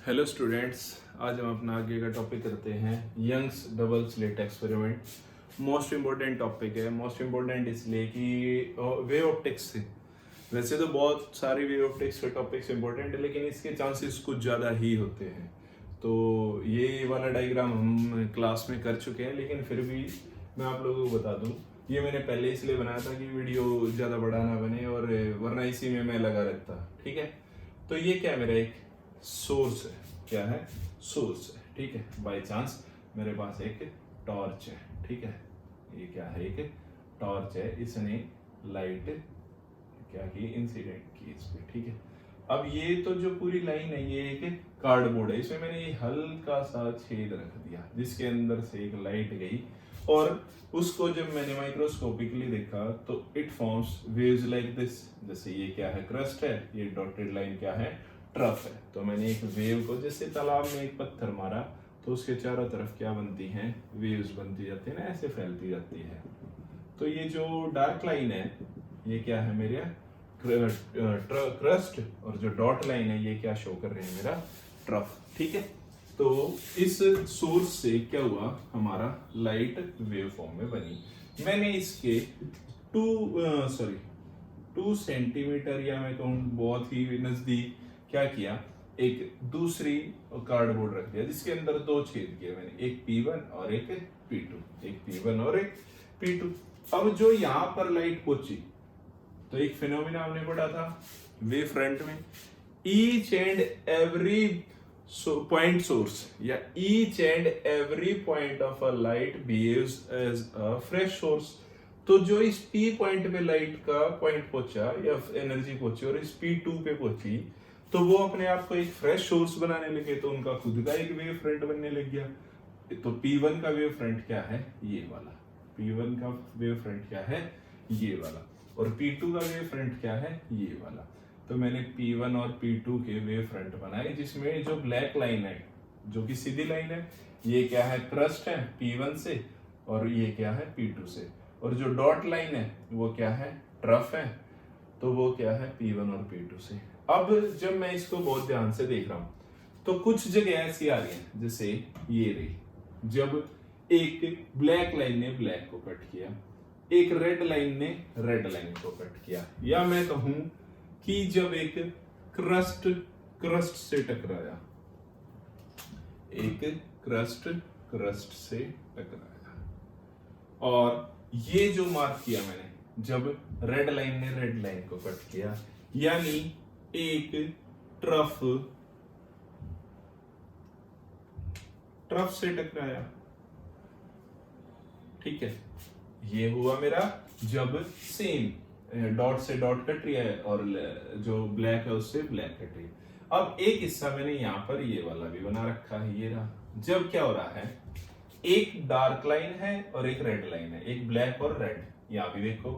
Hello students, आज हम अपना आगे का टॉपिक करते हैं Young's double slit experiment. Most important topic है। मोस्ट इम्पोर्टेंट इसलिए कि वे ऑप्टिक्स से वैसे तो बहुत सारे वे ऑप्टिक्स के टॉपिक्स इम्पोर्टेंट है, लेकिन इसके चांसेस कुछ ज़्यादा ही होते हैं। तो ये वाला डायग्राम हम क्लास में कर चुके हैं, लेकिन फिर भी मैं आप लोगों को बता दूं, ये मैंने पहले इसलिए बनाया था कि वीडियो ज़्यादा बड़ा ना बने, और वरना इसी में मैं लगा रहता। ठीक है, तो ये क्या मेरा एक सोर्स है। क्या है? सोर्स है। ठीक है, बाय चांस मेरे पास एक टॉर्च है। ठीक है, ये क्या है? एक टॉर्च है। इसने लाइट क्या की? इंसिडेंट की इस पे। ठीक है, अब ये तो जो पूरी लाइन है ये एक कार्डबोर्ड है। इसमें मैंने ये हल्का सा छेद रख दिया जिसके अंदर से एक लाइट गई, और उसको जब मैंने माइक्रोस्कोपिकली देखा तो it forms waves like this. जैसे ये क्या है? क्रस्ट है। ये डॉटेड लाइन क्या है? ट्रफ है। तो मैंने एक वेव को, जैसे तालाब में एक पत्थर मारा तो उसके चारों तरफ क्या बनती हैं? वेव्स बनती जाती है ना, ऐसे फैलती जाती है। तो ये जो डार्क लाइन है ये क्या है? मेरे क्रस्ट, और जो डॉट लाइन है ये क्या शो कर रहे हैं? मेरा ट्रफ। ठीक है, तो इस सोर्स से क्या हुआ? हमारा लाइट वेव फॉर्म में बनी। मैंने इसके 2 सेंटीमीटर, या मैं कहूँ बहुत ही नजदीक, क्या किया? एक दूसरी कार्डबोर्ड रख दिया जिसके अंदर 2 छेद किए मैंने, एक P1 और एक P2। एक P1 और एक P2। अब जो यहां पर लाइट पहुंची तो एक फिनोमिना हमने पढ़ा था वेव फ्रंट में, each and every point source या each and every point of a light behaves as a fresh source. तो जो इस P पॉइंट पे लाइट का पॉइंट पहुंचा या एनर्जी पहुंची और इस P2 पे पहुंची, तो वो अपने आप को एक फ्रेश सोर्स बनाने लगे, तो उनका खुद का एक वेव फ्रंट बनने लग गया। तो P1 का वेव फ्रंट क्या है? ये वाला। P1 का वेव फ्रंट क्या है? ये वाला। और P2 का वेव फ्रंट क्या है? ये वाला। तो मैंने P1 और P2 के वेव फ्रंट बनाए, जिसमें जो ब्लैक लाइन है, जो कि सीधी लाइन है, ये क्या है? क्रस्ट है P1 से, और ये क्या है? P2 से। और जो डॉट लाइन है वो क्या है? ट्रफ है। तो वो क्या है? P1 और P2 से। अब जब मैं इसको बहुत ध्यान से देख रहा हूं तो कुछ जगह ऐसी आ रही है, जैसे ये रही, जब एक ब्लैक लाइन ने ब्लैक को कट किया, एक रेड लाइन ने रेड लाइन को कट किया, या मैं कहूं कि जब एक क्रस्ट से टकराया, एक क्रस्ट से टकराया, और ये जो मार्क किया मैंने, जब रेड लाइन ने रेड लाइन को कट किया, यानी एक ट्रफ से टकराया। ठीक है, ये हुआ मेरा जब सेम डॉट से डॉट कट रही है और जो ब्लैक है उससे ब्लैक कट रही है। अब एक हिस्सा मैंने यहां पर ये वाला भी बना रखा है, ये रहा। जब क्या हो रहा है? एक डार्क लाइन है और एक रेड लाइन है, एक ब्लैक और रेड। यहां भी देखो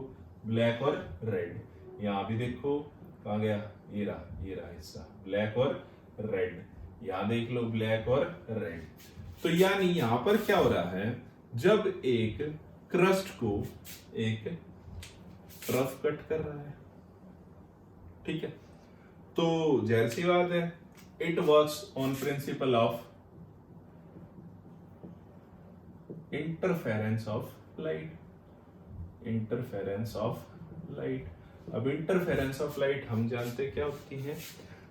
ब्लैक और रेड, यहां भी देखो, कहां गया? ये रहा हिस्सा, ब्लैक और रेड। यहां देख लो ब्लैक और रेड। तो यानी यहां पर क्या हो रहा है? जब एक क्रस्ट को एक ट्रफ कट कर रहा है, ठीक है, तो जाहिर सी बात है, it works on principle of interference of light. Interference of light. अब इंटरफेरेंस ऑफ लाइट हम जानते क्या होती है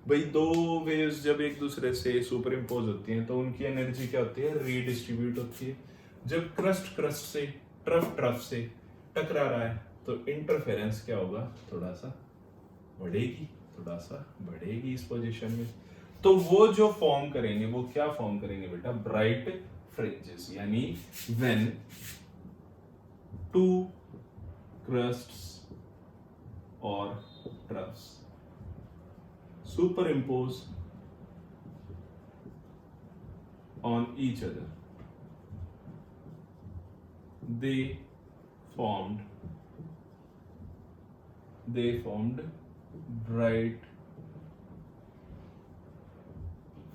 भाई? 2 वेव्स जब एक दूसरे से सुपर इम्पोज होती हैं तो उनकी एनर्जी क्या होती है? रीडिस्ट्रीब्यूट होती है। जब क्रस्ट से, ट्रफ से टकरा रहा है तो इंटरफेरेंस क्या होगा? थोड़ा सा बढ़ेगी इस पोजीशन में। तो वो जो फॉर्म करेंगे वो क्या फॉर्म करेंगे बेटा? Bright fringes. यानी when 2 crusts or troughs superimpose on each other, they formed bright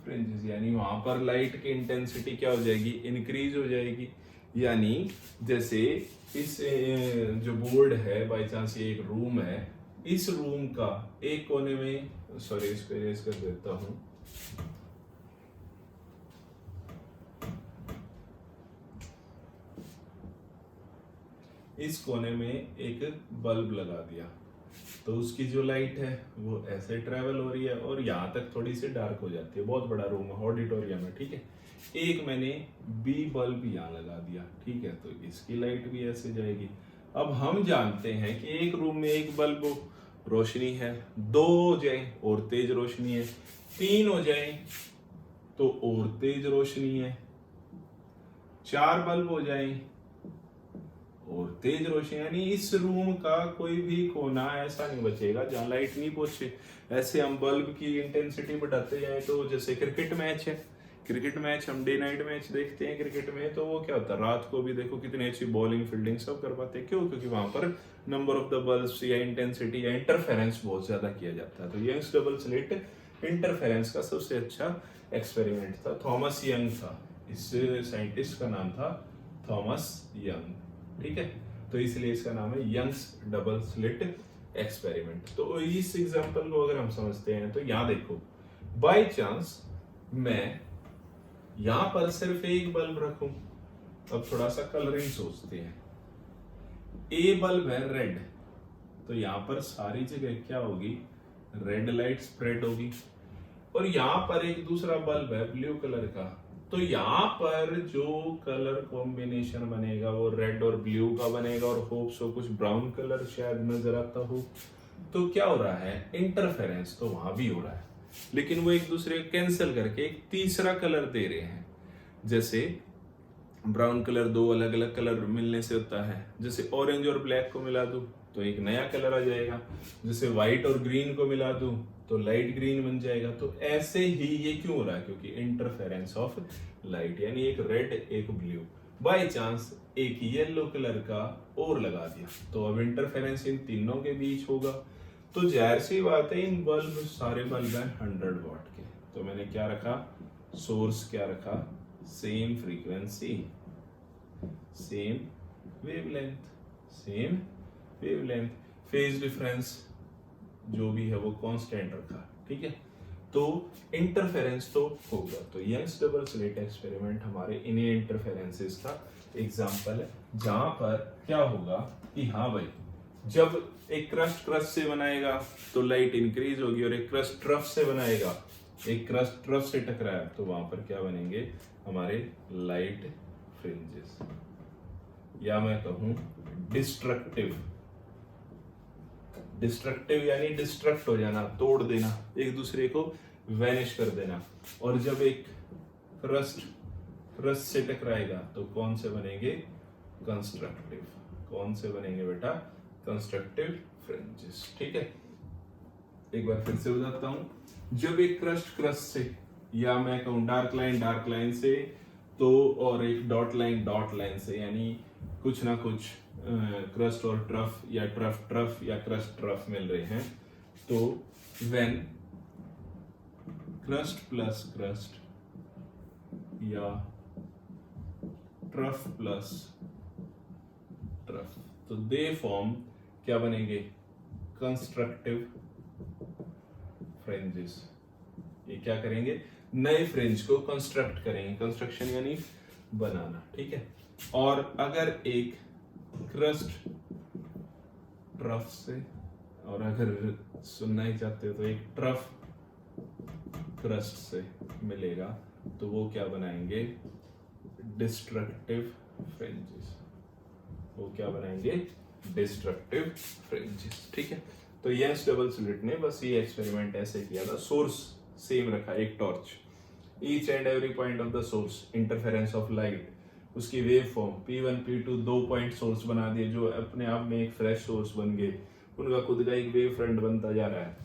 fringes. यानी वहां पर लाइट की इंटेंसिटी क्या हो जाएगी? इंक्रीज हो जाएगी। यानी जैसे इस जो बोर्ड है, बाई चांस ये एक रूम है, इस रूम का एक कोने में, सॉरी इसको इरेज कर देता हूं, इस कोने में एक बल्ब लगा दिया, तो उसकी जो लाइट है वो ऐसे ट्रेवल हो रही है और यहाँ तक थोड़ी सी डार्क हो जाती है। बहुत बड़ा रूम है, ऑडिटोरियम है, ठीक है। एक मैंने बी बल्ब यहाँ लगा दिया, ठीक है, तो इसकी लाइट भी ऐसे जाएगी। अब हम जानते हैं कि एक रूम में एक बल्ब रोशनी है, 2 हो जाए और तेज रोशनी है, 3 हो जाए तो और तेज रोशनी है, 4 बल्ब हो जाए और तेज रोशनी, यानी इस रूम का कोई भी कोना ऐसा नहीं बचेगा जहां लाइट नहीं पहुंचे। ऐसे हम बल्ब की इंटेंसिटी बढ़ाते जाए तो जैसे क्रिकेट मैच है, क्रिकेट मैच हम डे नाइट मैच देखते हैं क्रिकेट में, तो वो क्या होता है रात को भी देखो कितनी अच्छी बॉलिंग फील्डिंग सब कर पाते हैं। क्यों? क्योंकि वहां पर नंबर ऑफ द बल्ब्स या इंटेंसिटी या इंटरफेरेंस बहुत ज्यादा किया जाता है। तो यंग्स डबल स्लिट इंटरफेरेंस का सबसे अच्छा एक्सपेरिमेंट था, थॉमस यंग था, इस साइंटिस्ट का नाम था थॉमस यंग, ठीक है। तो इसलिए इसका नाम है यंग्स डबल स्लिट एक्सपेरिमेंट। तो इस एग्जांपल को अगर हम समझते हैं तो यहां देखो, बाय चांस मैं यहां पर सिर्फ एक बल्ब रखूं। अब थोड़ा सा कलरिंग सोचते हैं। ए बल्ब है रेड, तो यहां पर सारी जगह क्या होगी, रेड लाइट स्प्रेड होगी। और यहां पर एक दूसरा बल्ब है ब्लू कलर का, तो यहां पर जो कलर कॉम्बिनेशन बनेगा वो रेड और ब्लू का बनेगा, और होप सो कुछ ब्राउन कलर शायद नजर आता हो। तो क्या हो रहा है, इंटरफेरेंस तो वहां भी हो रहा है, लेकिन वो एक दूसरे को कैंसिल करके एक तीसरा कलर दे रहे हैं। जैसे ब्राउन कलर 2 अलग अलग कलर मिलने से होता है, जैसे ऑरेंज और ब्लैक को मिला दूं तो एक नया कलर आ जाएगा, जैसे व्हाइट और ग्रीन को मिला दूं तो लाइट ग्रीन बन जाएगा। तो ऐसे ही ये क्यों हो रहा है, क्योंकि इंटरफेरेंस ऑफ लाइट, यानी एक रेड एक ब्लू, बाय चांस एक येलो कलर का और लगा दिया तो अब इंटरफेरेंस इन तीनों के बीच होगा। तो जाहिर सी बात है इन बल्ब सारे बल्ब हैं 100 वाट के, तो मैंने क्या रखा, सोर्स क्या रखा, same frequency, same wavelength, same wavelength, phase difference जो भी है वो कांस्टेंट रखा, ठीक है। तो इंटरफेरेंस तो होगा। तो यंग्स डबल स्लिट एक्सपेरिमेंट हमारे इन्हीं इंटरफेरेंसेस का एग्जांपल है, जहां पर क्या होगा कि हाँ भाई, जब एक क्रस्ट क्रस्ट से बनाएगा तो लाइट इंक्रीज होगी, और एक क्रस्ट ट्रफ से बनाएगा, एक क्रस्ट ट्रफ से टकराया तो वहां पर क्या बनेंगे हमारे लाइट फ्रिंजेस, या मैं कहूं डिस्ट्रक्टिव। डिस्ट्रक्टिव यानी डिस्ट्रक्ट हो जाना, तोड़ देना, एक दूसरे को वैनिश कर देना। और जब एक क्रस्ट से टकराएगा तो कौन से बनेंगे, कंस्ट्रक्टिव। कौन से बनेंगे बेटा, कंस्ट्रक्टिव फ्रिंजेस, ठीक है। एक बार फिर से बताता हूं, जब एक क्रस्ट से, या मैं कहूं डार्क लाइन से, तो और एक डॉट लाइन से, यानी कुछ ना कुछ क्रस्ट और ट्रफ या ट्रफ या क्रस्ट ट्रफ मिल रहे हैं, तो व्हेन क्रस्ट प्लस क्रस्ट या ट्रफ प्लस ट्रफ, तो दे फॉर्म क्या बनेंगे, कंस्ट्रक्टिव फ्रिंजेस। ये क्या करेंगे, नए फ्रिंज को कंस्ट्रक्ट करेंगे, कंस्ट्रक्शन यानी बनाना, ठीक है। और अगर एक क्रस्ट ट्रफ से, और अगर सुनना ही चाहते हो तो एक ट्रफ क्रस्ट से मिलेगा, तो वो क्या बनाएंगे, डिस्ट्रक्टिव फ्रिंजेस। वो क्या बनाएंगे, डिस्ट्रक्टिव फ्रिंजेस, ठीक है। तो यंग्स डबल स्लिट ने बस ये एक्सपेरिमेंट ऐसे किया था, सोर्स सेम रखा, एक torch, each and every point of the source, interference of light, उसकी wave form P1 P2 2 point source बना दिए जो अपने आप में एक फ्रेश सोर्स बन गए, उनका खुद का एक वेव फ्रंट बनता जा रहा है।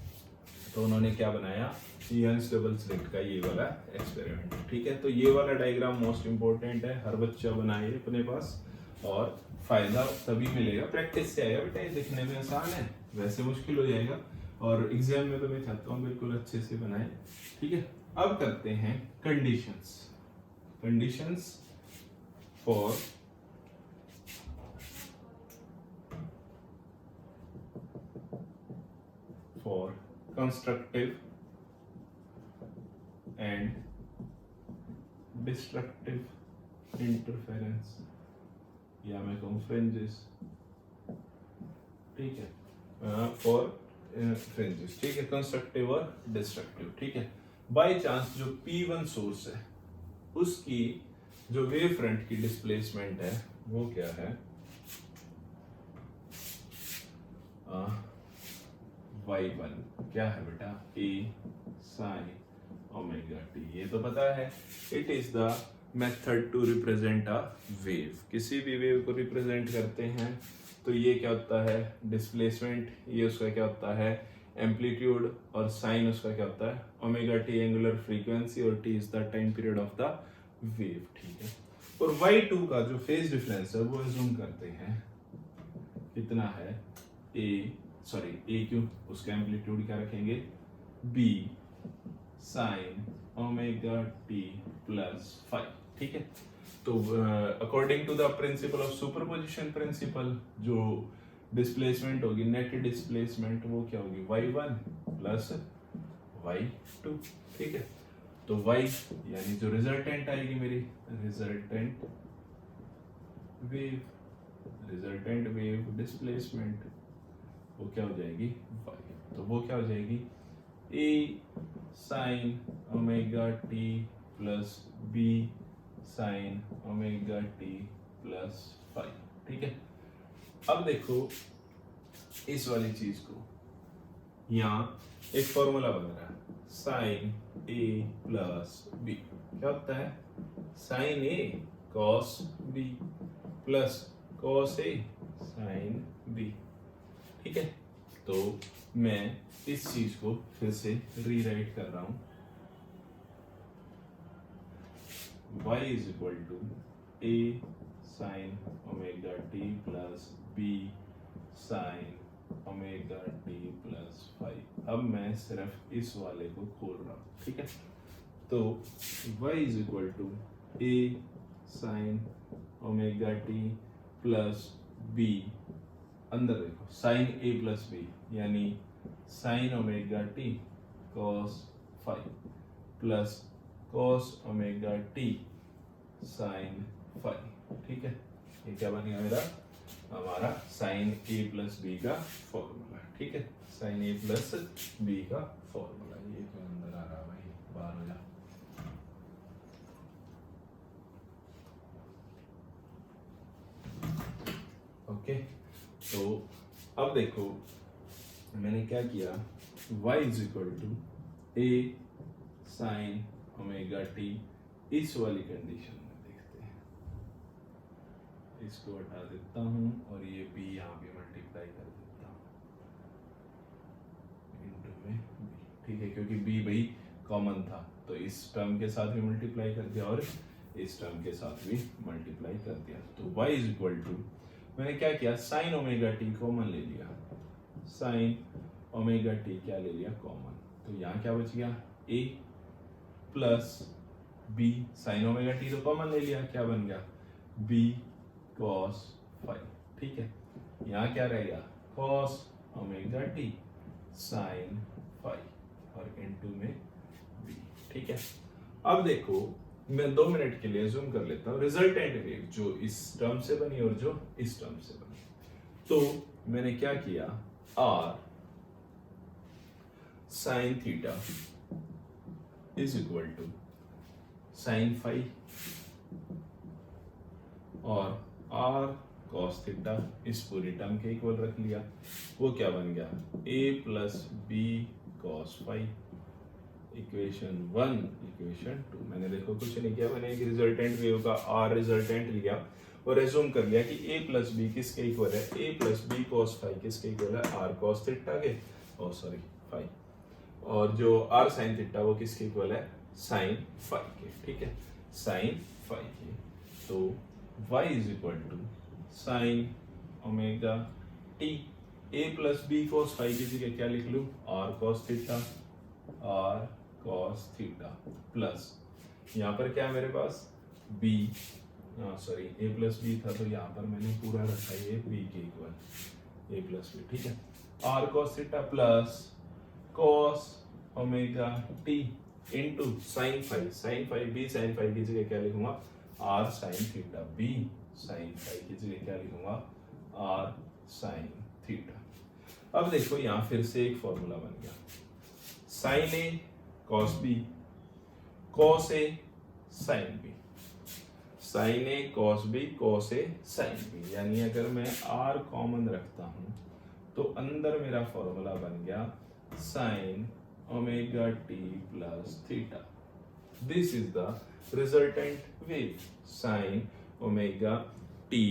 तो उन्होंने क्या बनाया, यंग्स डबल स्लिट का ये वाला एक्सपेरिमेंट, ठीक है। तो ये वाला डायग्राम मोस्ट इंपॉर्टेंट है, हर बच्चा बनाए अपने पास, और फायदा तभी मिलेगा, प्रैक्टिस से आएगा बेटा। ये दिखने में आसान है, वैसे मुश्किल हो जाएगा, और एग्जाम में तो मैं चाहता हूँ बिल्कुल अच्छे से बनाए, ठीक है। अब करते हैं conditions for constructive and destructive interference, या मैं कहूँ फ्रिंजेस ठीक है, फॉर फ्रिंजेस, ठीक है, कंस्ट्रक्टिव और डिस्ट्रक्टिव, ठीक है। बाय चांस जो P1 सोर्स है उसकी जो वेव फ्रंट की डिस्प्लेसमेंट है वो क्या है, y1 क्या है बेटा, a sin ओमेगा t, ये तो पता है। It is the method to represent a wave, किसी भी वेव को रिप्रेजेंट करते हैं तो ये क्या होता है, डिस्प्लेसमेंट, ये उसका क्या होता है, एम्पलीट्यूड, और साइन उसका क्या होता है, ओमेगा टी एंगुलर फ्रीक्वेंसी, और T is the time period of the wave, ठीक है। और y2 का जो फेज डिफरेंस है वो अज्यूम करते हैं कितना है, ए क्यों, उसका एम्पलीट्यूड क्या रखेंगे, b sine omega T plus five, ठीक है। तो according to the principle of superposition principle, जो डिस्प्लेसमेंट होगी, नेट डिस्प्लेसमेंट, वो क्या होगी, y1 प्लस y2, ठीक है। तो y यानी जो रिजल्टेंट आएगी मेरी, रिजल्टेंट वेव डिस्प्लेसमेंट, वो क्या हो जाएगी, y, तो वो क्या हो जाएगी, a sine omega T plus b sine omega T plus five, ठीक है। अब देखो इस वाली चीज को, यहाँ एक फॉर्मूला बन रहा है, साइन a प्लस b, क्या होता है, sine a cos b plus cos a sine b, ठीक है। तो मैं इस चीज को फिर से रीराइट कर रहा हूं, y is equal to a sine omega T plus b sine omega T plus five. अब मैं सिर्फ इस वाले को खोल रहा हूं, ठीक है। तो y is equal to a sine omega T plus b, अंदर देखो साइन a प्लस b, यानी sine omega T cos five plus cos omega T sine five, ठीक है। ये क्या बन गया मेरा, हमारा साइन a प्लस बी का फॉर्मूला, ठीक है, साइन a प्लस बी का फॉर्मूला। ये तो अंदर आ रहा भाई, बाहर हो जा। ओके, तो अब देखो मैंने क्या किया, y is equal to a sine omega T, इस वाली कंडीशन में देखते हैं, इसको हटा देता हूं और ये b यहाँ पे मल्टीप्लाई कर देता हूं इनटू में b, ठीक है, क्योंकि b भाई कॉमन था तो इस टर्म के साथ भी मल्टीप्लाई कर दिया और इस टर्म के साथ भी मल्टीप्लाई कर दिया। तो y इज इक्वल टू, मैंने क्या किया, साइन ओमेगा टी कॉमन ले लिया, साइन ओमेगा टी क्या ले लिया, कॉमन, तो यहाँ क्या बच गया, a plus b, sine omega T तो कॉमन ले लिया, क्या बन गया, b कॉस फाइव, ठीक है। यहाँ क्या रहेगा, cos omega T sine five और इनटू में b, ठीक है। अब देखो मैं 2 मिनट के लिए जूम कर लेता हूँ, रिजल्टेंट वेव जो इस टर्म से बनी और जो इस टर्म से बनी, तो मैंने क्या किया, r sine theta is equal to sine five और r कॉस थीटा, इस पूरी टर्म के इक्वल रख लिया, वो क्या बन गया, a plus B cos five, equation 1 equation 2। मैंने देखो कुछ नहीं किया, मैंने एक रिजल्टेंट वेव का r रिजल्टेंट लिया और एज्यूम कर लिया कि a प्लस बी किसके इक्वल है, a plus B cos five किसके इक्वल है, r कॉस थीटा के, और सॉरी फाइव, और जो r साइन थीटा वो किसके इक्वल है, साइन फाइव के, ठीक है, साइन फाइव के। तो y is equal to sine omega T, a plus B cos five की जगह क्या लिख लूं, r cos theta, r cos theta plus यहाँ पर क्या है मेरे पास, b, sorry a plus B था तो यहाँ पर मैंने पूरा रखा है b के इक्वल, a प्लस बी, ठीक है, r cos theta plus cos omega T into sine five b sine five की जगह क्या लिखूंगा, r sine theta, b sine five की जगह क्या लिखूंगा, r साइन थीटा, अब देखो यहाँ फिर से एक फॉर्मूला बन गया, sign A cos B, cos A sine B, sign A cos B, cos A sine B. यानी अगर मैं आर कॉमन रखता हूं तो अंदर मेरा फॉर्मूला बन गया sign omega T plus theta. This is the resultant wave, sign omega T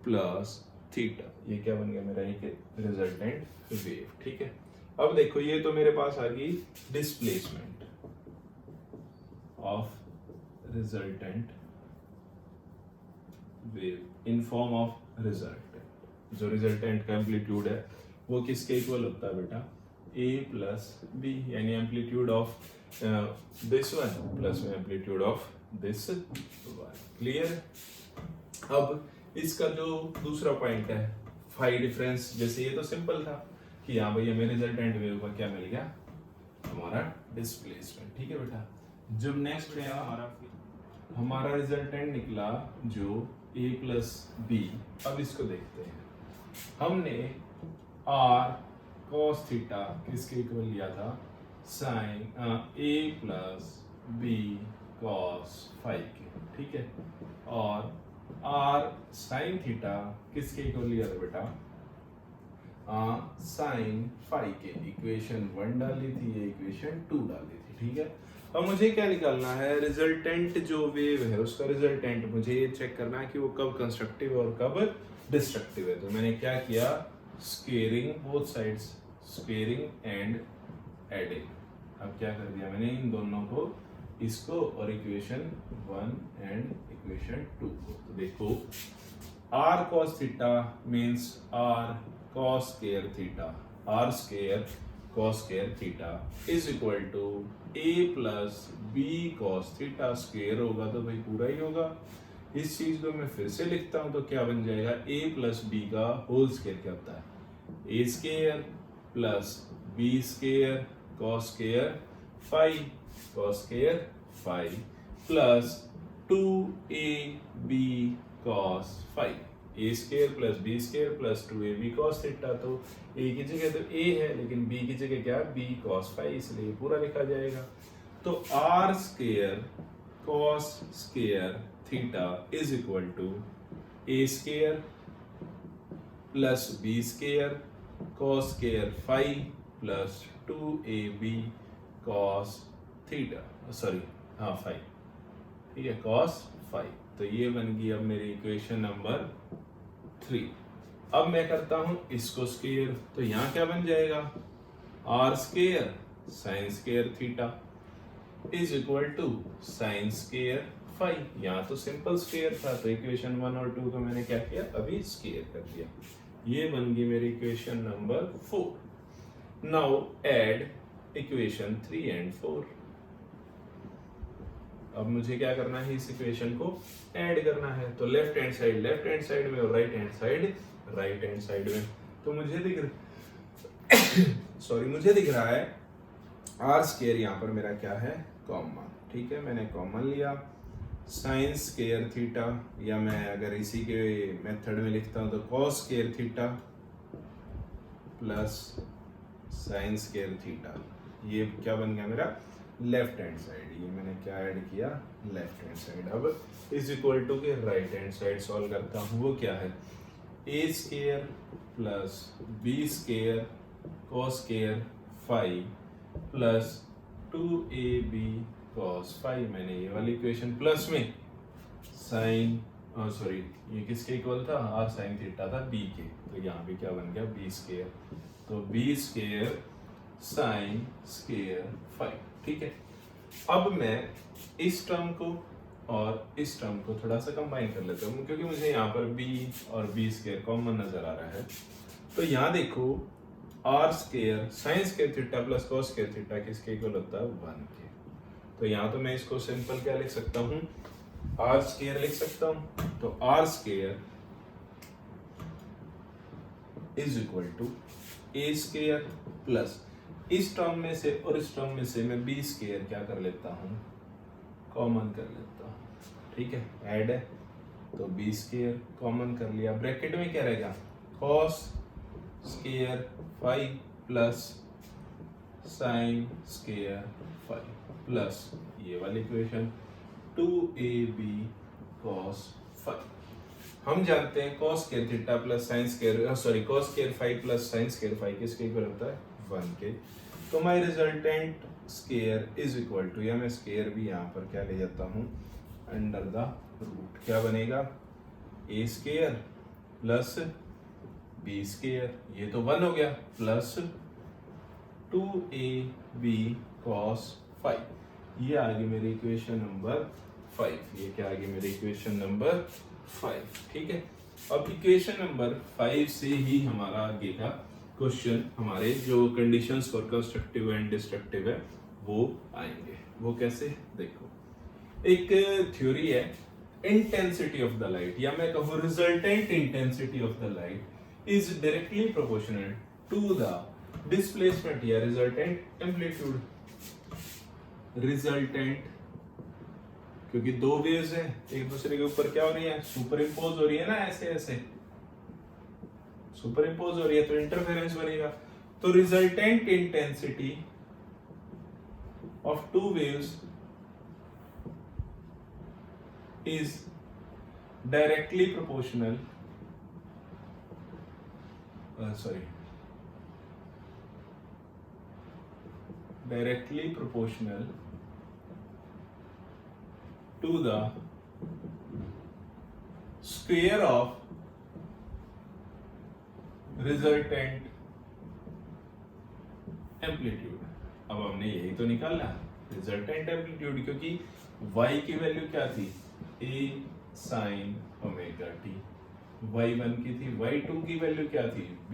plus theta. ये क्या बन गया मेरा, एक रिजल्टेंट वेव। ठीक है, अब देखो ये तो मेरे पास आ गई displacement of resultant wave in form of resultant. जो रिजल्टेंट का एम्पलीट्यूड है वो किसके इक्वल होता है बेटा, a प्लस बी, यानी amplitude of this one plus में amplitude of this one. Clear. अब इसका जो दूसरा पॉइंट है फाई डिफरेंस, जैसे ये तो सिंपल था कि यहाँ भाई हमें रिजल्टेंट वेव का क्या मिल गया, हमारा डिस्प्लेसमेंट। ठीक है बेटा, जब नेक्स्ट है हमारा रिजल्टेंट निकला जो a प्लस बी। अब इसको देखते हैं, हमने r cos थीटा किसके इक्वल लिया था, sine a plus B cos phi के। ठीक है, और r साइन थीटा किसके इक्वल लिया था बेटा, साइन फाई के। इक्वेशन 1 डाली थी, ये इक्वेशन 2 डाली थी। ठीक है, अब मुझे क्या निकालना है, रिजल्टेंट जो वेव है उसका रिजल्टेंट मुझे ये चेक करना है कि वो कब कंस्ट्रक्टिव और कब डिस्ट्रक्टिव है। तो मैंने क्या किया, squaring both sides, squaring and adding. अब क्या कर दिया मैंने, इन दोनों को, इसको और इक्वेशन 1 एंड इक्वेशन 2 को। तो देखो r cos theta means r cos square theta, r square cos square theta is equal to a plus b cos theta. Square होगा तो भाई पूरा ही होगा। इस चीज को मैं फिर से लिखता हूं तो क्या बन जाएगा, a प्लस बी का होल स्क्वायर क्या होता है, a square plus b square cos square phi, cos square phi plus 2ab cos phi, a square plus b square plus 2ab cos theta. तो a की जगह तो a है लेकिन b की जगह क्या, b cos फाई, इसलिए पूरा लिखा जाएगा। तो r square cos square theta is equal to a square plus b square cos square phi plus 2ab cos theta, sorry हाँ फाई। ठीक है, cos फाई। तो ये बन गई अब मेरी इक्वेशन नंबर 3। अब मैं करता हूं इसको स्क्वायर, तो यहां क्या बन जाएगा, r square sine square theta is equal to sine square phi. यहां तो सिंपल स्क्वायर था तो इक्वेशन 1 और 2 को मैंने क्या किया, अभी स्क्वायर कर दिया। ये बन गई मेरी equation number 4। Now add equation 3 and 4। अब मुझे क्या करना है, इस इक्वेशन को ऐड करना है। तो लेफ्ट हैंड साइड में और राइट हैंड साइड में। तो मुझे दिख मुझे दिख रहा है आर स्क्वायर, यहाँ पर मेरा क्या है, कॉमन। ठीक है, मैंने कॉमन लिया, साइन स्क्वायर थीटा, या मैं अगर इसी के मेथड में लिखता हूं तो cos square theta plus sign square theta. ये क्या बन गया मेरा, लेफ्ट हैंड साइड। ये मैंने क्या ऐड किया, लेफ्ट हैंड साइड। अब इज इक्वल टू के राइट हैंड साइड सॉल्व करता हूँ, वो क्या है, a square plus b square cos square phi plus 2ab cos phi. मैंने ये वाली इक्वेशन प्लस में साइन, सॉरी ये किसके इक्वल था, r साइन थीटा था b के, तो यहाँ भी क्या बन गया, b स्क्वायर। तो b square sine square phi. ठीक है, अब मैं इस टर्म को और इस टर्म को थोड़ा सा कंबाइन कर लेता हूँ, क्योंकि मुझे यहाँ पर b और b स्क्वायर कॉमन नजर आ रहा है। तो यहाँ देखो r square sine square theta plus cos square theta किसके इक्वल होता है, 1 के। तो यहाँ तो मैं इसको सिंपल क्या लिख सकता हूँ, r स्क्वायर लिख सकता हूँ। तो r square is equal to a square plus इस टर्म में से और इस टर्म में से मैं b स्क्वायर क्या कर लेता हूँ, कॉमन कर लेता हूँ। ठीक है, ऐड है तो b स्क्वायर कॉमन कर लिया, ब्रैकेट में क्या रहेगा, cos square phi plus sine square phi plus ये वाली इक्वेशन 2ab cos फाई। हम जानते हैं cos square theta plus sine square cos square phi plus sine square phi किसके इक्वल होता है 1 के। तो my resultant square is equal to, या मैं स्केयर भी यहाँ पर क्या ले जाता हूँ अंडर द रूट, क्या बनेगा a square plus b square, ये तो 1 हो गया, प्लस 2ab cos फाई। ये आ गई मेरी इक्वेशन नंबर 5। ये क्या आ गई मेरी इक्वेशन नंबर 5। ठीक है, अब इक्वेशन नंबर 5 से ही हमारा आगे का क्वेश्चन, हमारे जो conditions for constructive and destructive है वो आएंगे। वो कैसे, देखो एक थ्योरी है इंटेंसिटी ऑफ द लाइट, या मैं कहूँ resultant intensity of the light is directly proportional to the displacement या रिजल्टेंट एम्पलीट्यूड। रिजल्टेंट, क्योंकि दो वेव्स हैं एक दूसरे के ऊपर क्या हो रही है, सुपर इम्पोज हो रही है ना, ऐसे ऐसे सुपर इम्पोज हो रही है तो इंटरफेरेंस बनेगा। तो resultant intensity of two waves is directly proportional directly proportional to the square of resultant amplitude। अब हमने यही तो निकाला रिजल्टेंट एम्पलीट्यूड, क्योंकि y की वैल्यू क्या थी a sin omega t, y1 की थी, y2 की वैल्यू क्या थी b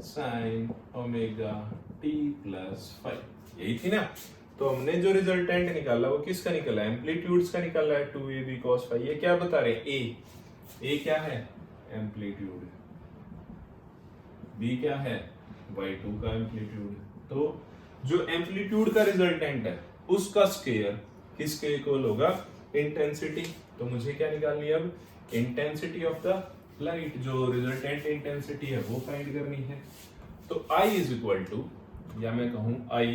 sin omega t plus 5, यही थी ना। तो हमने जो रिजल्टेंट निकाला वो किसका निकाला, एम्पलीट्यूड्स का निकाला है 2ab cos phi। ये क्या बता रहे हैं, a क्या है एम्पलीट्यूड, b क्या है y2 का एम्पलीट्यूड। तो जो एम्पलीट्यूड का रिजल्टेंट है उसका स्क्वायर किसके इक्वल होगा, इंटेंसिटी। तो मुझे क्या निकालनी है अब, इंटेंसिटी ऑफ द लाइट, जो रिजल्टेंट इंटेंसिटी है वो फाइंड करनी है। तो I इज इक्वल टू, या मैं कहूं I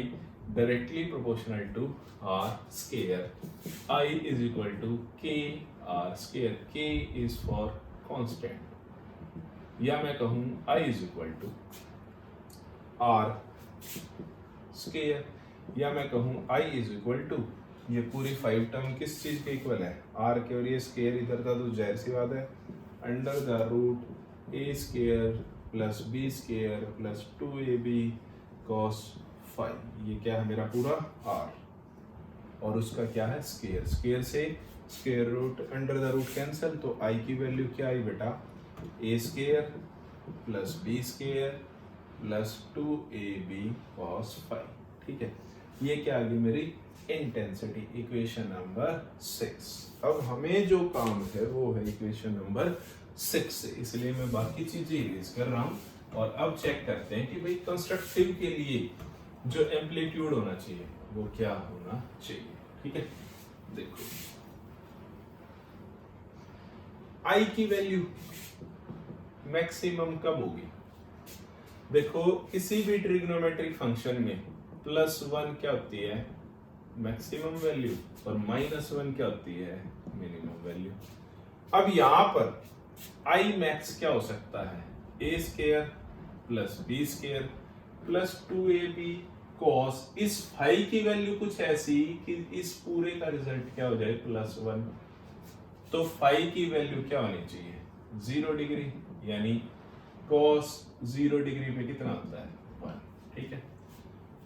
directly proportional to R square, I is equal to K R square, K is for constant, या मैं कहूं I is equal to R square, या मैं कहूं I इज इक्वल टू, ये पूरी 5 टर्म किस चीज के इक्वल है, R के, और ये स्क्वायर इधर था तो जाहिर सी बात है under the root a square plus b square plus 2ab cos phi। ये क्या है मेरा पूरा r, और उसका क्या है स्क्वायर, स्क्वायर से square root under the root cancel, तो i की वैल्यू क्या आई बेटा a square plus b square plus 2ab cos phi। ठीक है, ये क्या आ गई मेरी इंटेंसिटी, इक्वेशन नंबर 6। अब हमें जो काम है वो है इक्वेशन नंबर 6 से, इसलिए मैं बाकी चीजें इरेज कर रहा हूं। और अब चेक करते हैं कि भाई कंस्ट्रक्टिव के लिए जो एम्पलीट्यूड होना चाहिए वो क्या होना चाहिए। ठीक है, देखो आई की वैल्यू मैक्सिमम कब होगी, देखो किसी भी ट्रिग्नोमेट्रिक फंक्शन में +1 क्या होती है मैक्सिमम वैल्यू, और -1 क्या होती है मिनिमम वैल्यू। अब यहां पर आई मैक्स क्या हो सकता है, a square plus b square plus 2ab cos, इस फाई की वैल्यू कुछ ऐसी कि इस पूरे का रिजल्ट क्या हो जाए +1। तो फाई की वैल्यू क्या होनी चाहिए 0 डिग्री, यानी cos 0 डिग्री पे कितना होता है 1। ठीक है,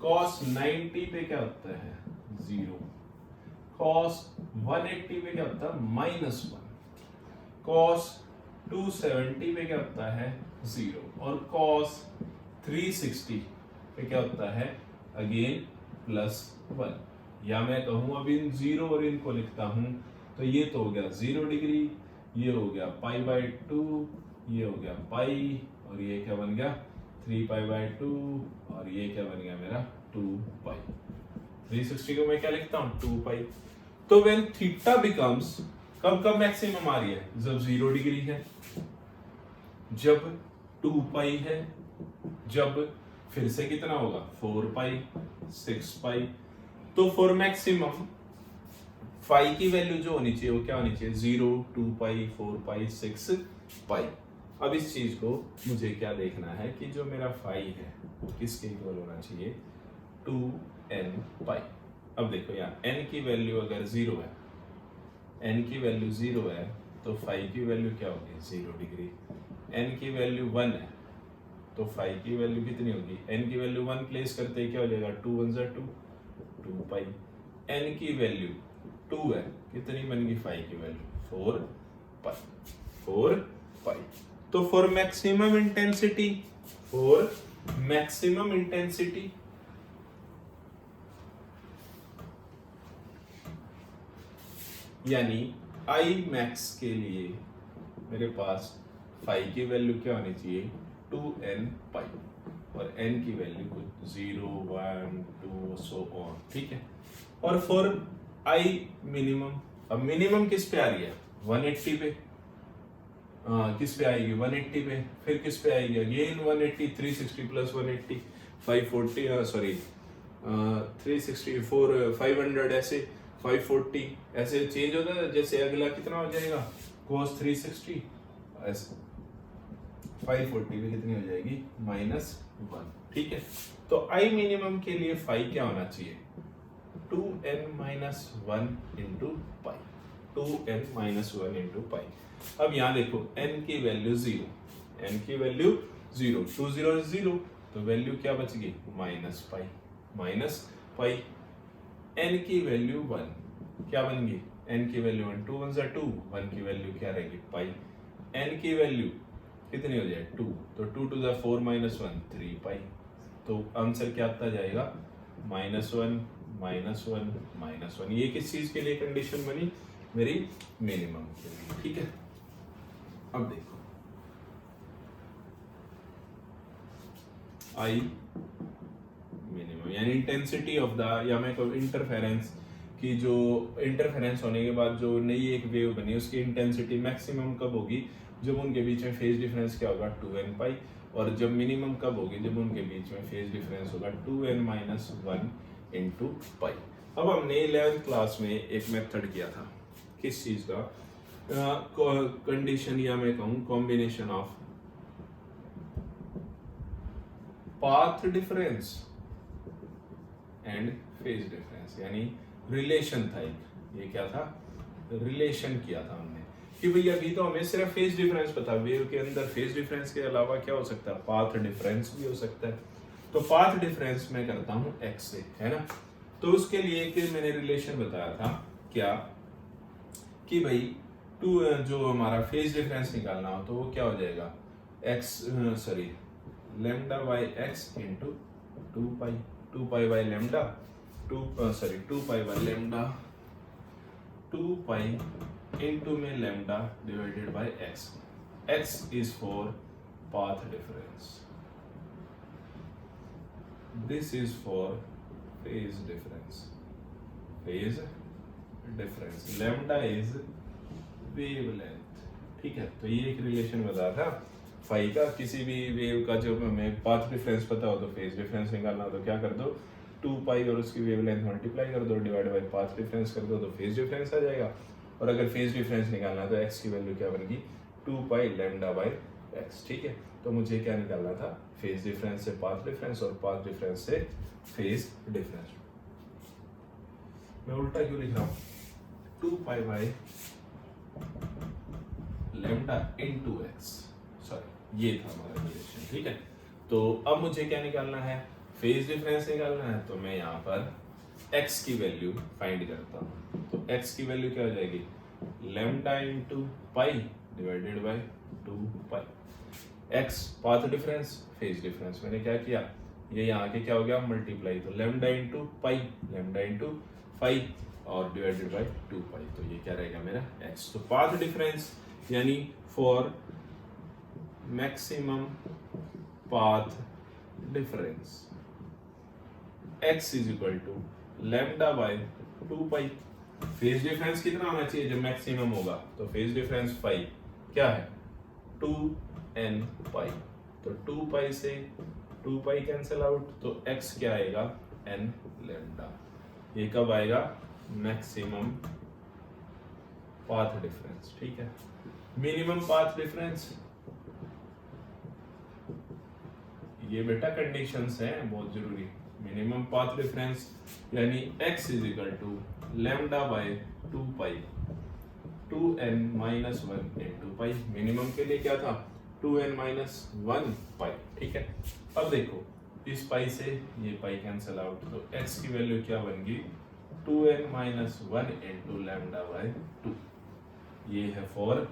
cos 90 पे क्या होता है 0, cos 180 पे क्या होता है -1, cos 270 पे क्या होता है 0, और cos 360 पे क्या होता है अगेन +1। या मैं कहूं अब इन 0 और इनको लिखता हूं तो ये तो हो गया 0 डिग्री, ये हो गया π/2, ये हो गया पाई, और ये क्या बन गया 3π/2, और ये क्या बन गया मेरा 2π। 360 को मैं क्या लिखता हूं 2π। तो व्हेन थीटा बिकम्स, कब मैक्सिमम आ रही है जब 0 डिग्री है, जब 2π है, जब फिर से कितना होगा 4 पाई 6 पाई। तो फॉर मैक्सिमम फाई की वैल्यू जो होनी चाहिए वो क्या होनी चाहिए 0 2 पाई 4 पाई 6 पाई। अब इस चीज को मुझे क्या देखना है कि जो मेरा फाई है वो किसके इक्वल होना चाहिए 2n पाई। अब देखो यहाँ n की वैल्यू अगर 0 है, n की वैल्यू 0 है तो फाई की वैल्यू क्या होगी 0 डिग्री। n की वैल्यू 1 है तो फाई की वैल्यू कितनी होगी, n की वैल्यू 1 प्लेस करते ही क्या हो जाएगा 2 1 जा 2 2 पाई। n की वैल्यू 2 है, कितनी बन गई फाई की वैल्यू 4 पाई 4 पाई। तो फॉर मैक्सिमम इंटेंसिटी यानी आई मैक्स के लिए मेरे पास फाई की वैल्यू क्या होनी चाहिए 2n पाई और n की वैल्यू कुछ 0 1 2 सो ऑन, ठीक है। और फॉर आई मिनिमम, अब मिनिमम किस पे आ रही है 180 पे, किस पे आएगी 180 पे, फिर किस पे आएगी अगेन 180 360 प्लस 180 540 सॉरी 364 500 ऐसे 540 ऐसे चेंज होता है। जैसे अगला कितना हो जाएगा cos 360 ऐसे 540 में कितनी हो जाएगी -1, ठीक है। तो आई मिनिमम के लिए फाई क्या होना चाहिए 2n-1 into pi 2n-1 into pi. अब यहाँ देखो n की वैल्यू 0, n की वैल्यू 0 2 0 0 तो वैल्यू क्या बच गई -पाई। n की वैल्यू 1 क्या बन गई, n की वैल्यू 1 2 1 जा 2 1 की वैल्यू क्या रहेगी पाई। n की वैल्यू कितनी हो जाए 2 तो 2 2 जा 4 -1 3 पाई। तो आंसर क्या आता जाएगा -1 -1 ये किस चीज के लिए कंडीशन बनी मेरी मिनिमम के लिए, ठीक है। अब देखो आई मिनिमम यानी इंटेंसिटी ऑफ द, या मैं कहूँ इंटरफेरेंस की, जो इंटरफेरेंस होने के बाद जो नई एक वेव बनी उसकी इंटेंसिटी मैक्सिमम कब होगी जब उनके बीच में फेज डिफरेंस क्या होगा 2n पाई, और जब मिनिमम कब होगी जब उनके बीच में फेज डिफरेंस होगा 2n-1 इंटू पाई। अब हमने 11th क्लास में एक मेथड किया था किस चीज का, कंडीशन या मैं कहूँ combination of path difference and phase difference, यानी रिलेशन था एक, ये क्या था रिलेशन किया था हमने कि भैया अभी तो हमें सिर्फ फेज डिफरेंस पता, वेव के अंदर फेज डिफरेंस के अलावा क्या हो सकता है पाथ डिफरेंस भी हो सकता है। तो पाथ डिफरेंस मैं करता हूँ x से, है ना। तो उसके लिए एक मैंने रिलेशन बताया था क्या कि भाई जो हमारा फेज डिफरेंस निकालना हो तो वो क्या हो जाएगा lambda by x into 2 pi by lambda 2 pi by lambda 2 pi into में lambda divided by x is for path difference, this is for phase difference lambda is wavelength, ठीक है। तो ये एक रिलेशन बताया था फाई का, किसी भी वेव का जब हमें पाथ डिफरेंस पता हो तो फेज डिफरेंस निकालना हो तो क्या कर दो 2 पाई और उसकी वेवलेंथ मल्टीप्लाई कर दो डिवाइड बाई पाथ डिफरेंस कर दो तो फेज डिफरेंस आ जाएगा। और अगर फेज डिफरेंस निकालना है तो x की वैल्यू क्या बनेगी 2 पाई लैम्डा बाई x, ठीक है। तो मुझे क्या निकालना था फेज डिफरेंस से पाथ डिफरेंस और पाथ डिफरेंस से फेज डिफरेंस। मैं उल्टा क्यों लिख रहा हूँ 2 pi by lambda into x, sorry ये था हमारा रिलेशन, ठीक है। तो अब मुझे क्या निकालना है फेज डिफरेंस निकालना है, तो मैं यहाँ पर x की वैल्यू फाइंड करता हूँ। तो x की वैल्यू क्या हो जाएगी lambda into pi divided by 2 pi. x path difference phase difference मैंने क्या किया ये यहाँ के क्या हो गया मल्टीप्लाई, तो लैम्डा इनटू पाई और डिवाइडेड बाय 2 पाई, तो ये क्या रहेगा मेरा x। तो पाथ डिफरेंस यानी for maximum path difference x is equal to lambda by 2 pi. Phase difference कितना होना चाहिए जब मैक्सिमम होगा, तो फेज डिफरेंस पाई क्या है 2n पाई, तो 2 पाई से 2 पाई कैंसिल आउट, तो x क्या आएगा n लैम्डा। ये कब आएगा? Maximum path difference. ठीक है, मिनिमम पाथ डिफरेंस, ये बेटा कंडीशंस हैं बहुत जरूरी। मिनिमम पाथ डिफरेंस यानी x is equal to lambda by 2 pi 2n minus 1 into pi. Minimum के लिए क्या था? 2n माइनस 1 पाई। ठीक है, अब देखो इस पाई से ये पाई कैंसिल आउट, तो x की वैल्यू क्या बन गई? 2n minus 1 into lambda by 2। ये है फॉर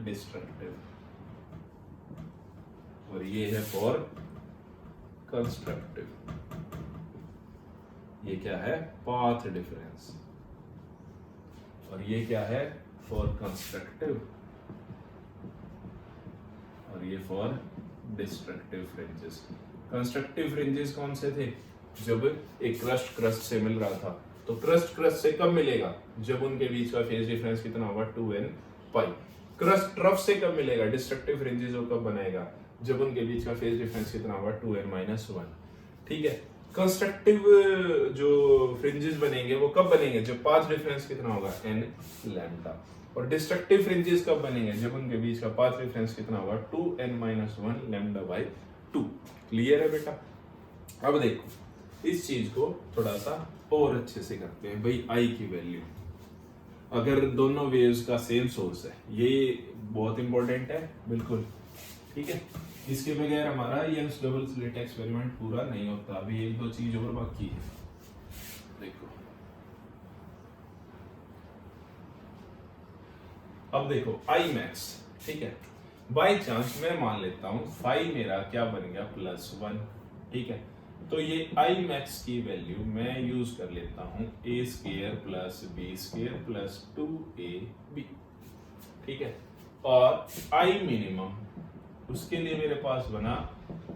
डिस्ट्रक्टिव और ये है फॉर कंस्ट्रक्टिव। ये क्या है? Path difference. और ये क्या है? फॉर कंस्ट्रक्टिव और ये for destructive fringes. Constructive fringes कौन से थे? जब एक क्रस्ट क्रस्ट से मिल रहा था, तो क्रस्ट क्रस्ट से कब मिलेगा? जब उनके बीच का फेज डिफरेंस कितना होगा? 2n पाई। क्रस्ट ट्रफ से कब मिलेगा? डिस्ट्रक्टिव फ्रिंजेस वो कब बनाएगा? जब उनके बीच का फेज डिफरेंस कितना होगा? 2n minus 1। ठीक है, कंस्ट्रक्टिव जो फ्रिंजेस बनेंगे वो कब बनेंगे? जब पाथ डिफरेंस कितना होगा? n lambda. और डिस्ट्रक्टिव फ्रिंजेस कब बनेंगे? जब उनके बीच का पाथ डिफरेंस कितना होगा? 2n minus 1 lambda by 2। Clear है बेटा? अब देखो इस चीज को थोड़ा सा और अच्छे से करते हैं। भाई आई की वैल्यू, अगर दोनों वेव्स का सेम सोर्स है, ये बहुत इंपॉर्टेंट है बिल्कुल। ठीक है, इसके बगैर हमारा यंग्स डबल स्लिट एक्सपेरिमेंट पूरा नहीं होता। अभी एक दो चीज और बाकी है। देखो अब देखो आई मैक्स। ठीक है, बाई चांस मैं मान लेता हूं फाई मेरा क्या बन गया? +1। ठीक है, तो ये आई मैक्स की वैल्यू मैं यूज कर लेता हूं a square plus b square plus 2ab। ठीक है, और आई मिनिमम उसके लिए मेरे पास बना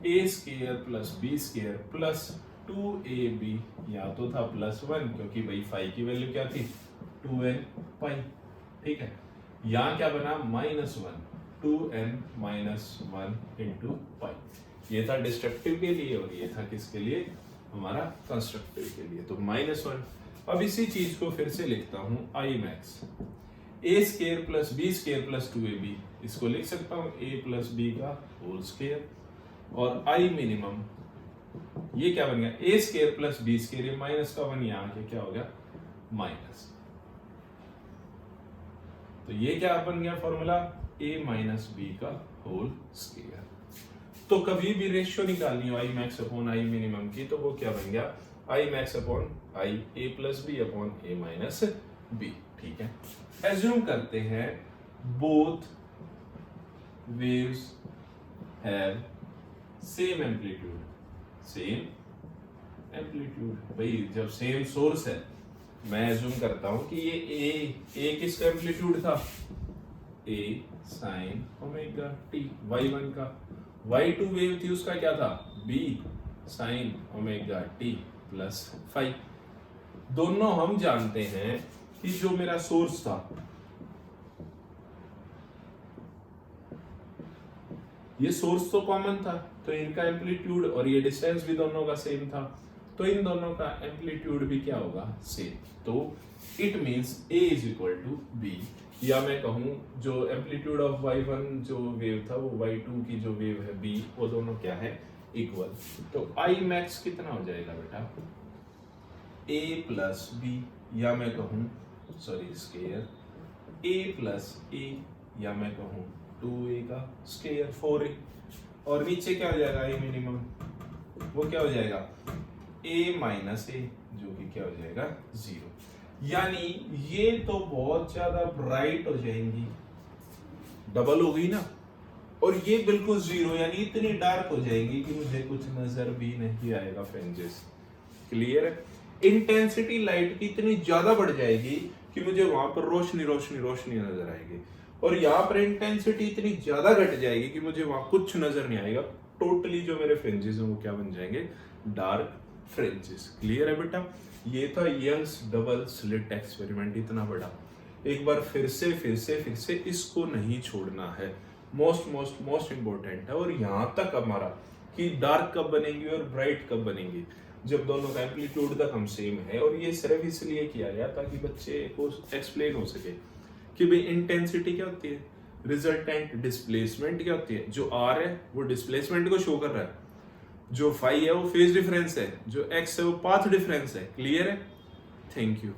a square plus b square plus 2ab, या तो था +1 क्योंकि भाई फाई की वैल्यू क्या थी? 2n पाई। ठीक है, यहाँ क्या बना? -1 2n माइनस 1 इंटू पाई। ये था डिस्ट्रक्टिव के लिए और ये था किसके लिए? हमारा कंस्ट्रक्टिव के लिए। तो -1। अब इसी चीज को फिर से लिखता हूं I max a square plus b square plus 2ab। इसको लिख सकता हूं a प्लस b का होल स्क्वायर। और आई मिनिमम ये क्या बन गया? a square plus b square, ये माइनस का 1 यहाँ के क्या हो गया? माइनस। तो ये क्या बन गया फॉर्मूला? a माइनस बी का होल स्क्वायर। तो कभी भी रेशियो निकालनी हो I max upon I minimum की, तो वो क्या बन गया? I max upon I a plus B upon a minus B. ठीक है, एज्यूम करते हैं both waves have same amplitude. Same amplitude, भाई जब सेम सोर्स है, मैं एज्यूम करता हूं कि ये a किसका एम्पलीट्यूड था? a sin omega t। y1 का y2 वेव थी, उसका क्या था? b sin omega t plus 5। दोनों हम जानते हैं कि जो मेरा सोर्स था, ये सोर्स तो कॉमन था, तो इनका एम्पलीट्यूड और ये डिस्टेंस भी दोनों का सेम था, तो इन दोनों का एम्पलीट्यूड भी क्या होगा? सेम। तो it means a is equal to b, या मैं कहूं जो एम्पलीट्यूड ऑफ y1 जो वेव था वो y2 की जो वेव है b, वो दोनों क्या है? इक्वल। तो i मैक्स कितना हो जाएगा बेटा? a प्लस b, या मैं कहूं sorry square a plus a, या मैं कहूं 2a का स्क्वायर 4a। और नीचे क्या हो जाएगा? a मिनिमम, वो क्या हो जाएगा? a माइनस a, जो कि क्या हो जाएगा? 0। यानी ये तो बहुत ज्यादा ब्राइट हो जाएंगी, डबल हो गई ना, और ये बिल्कुल 0, यानी इतनी डार्क हो जाएंगी कि मुझे कुछ नजर भी नहीं आएगा फ्रिंजेस। क्लियर है? इंटेंसिटी लाइट की इतनी ज्यादा बढ़ जाएगी कि मुझे वहां पर रोशनी रोशनी रोशनी नजर आएगी, और यहाँ पर इंटेंसिटी इतनी ज्यादा घट जाएगी कि मुझे वहां कुछ नजर नहीं आएगा। टोटली जो मेरे फ्रिंजेस हैं वो क्या बन जाएंगे? Dark fringes. क्लियर है बेटा? ये था यंग्स डबल स्लिट एक्सपेरिमेंट, इतना बड़ा। एक बार फिर से इसको नहीं छोड़ना है। मोस्ट मोस्ट मोस्ट इंपॉर्टेंट है। और यहाँ तक हमारा कि डार्क कब बनेंगी और ब्राइट कब बनेंगी, जब दोनों का एम्पलीट्यूड तक हम सेम है। और ये सिर्फ इसलिए किया गया ताकि बच्चे को एक्सप्लेन हो सके कि भाई इंटेंसिटी क्या होती है, रिजल्टेंट डिस्प्लेसमेंट क्या होती है। जो आर है वो डिस्प्लेसमेंट को शो कर रहा है, जो फाई है वो फेज डिफरेंस है, जो एक्स है वो पाथ डिफरेंस है। क्लियर है? Thank you.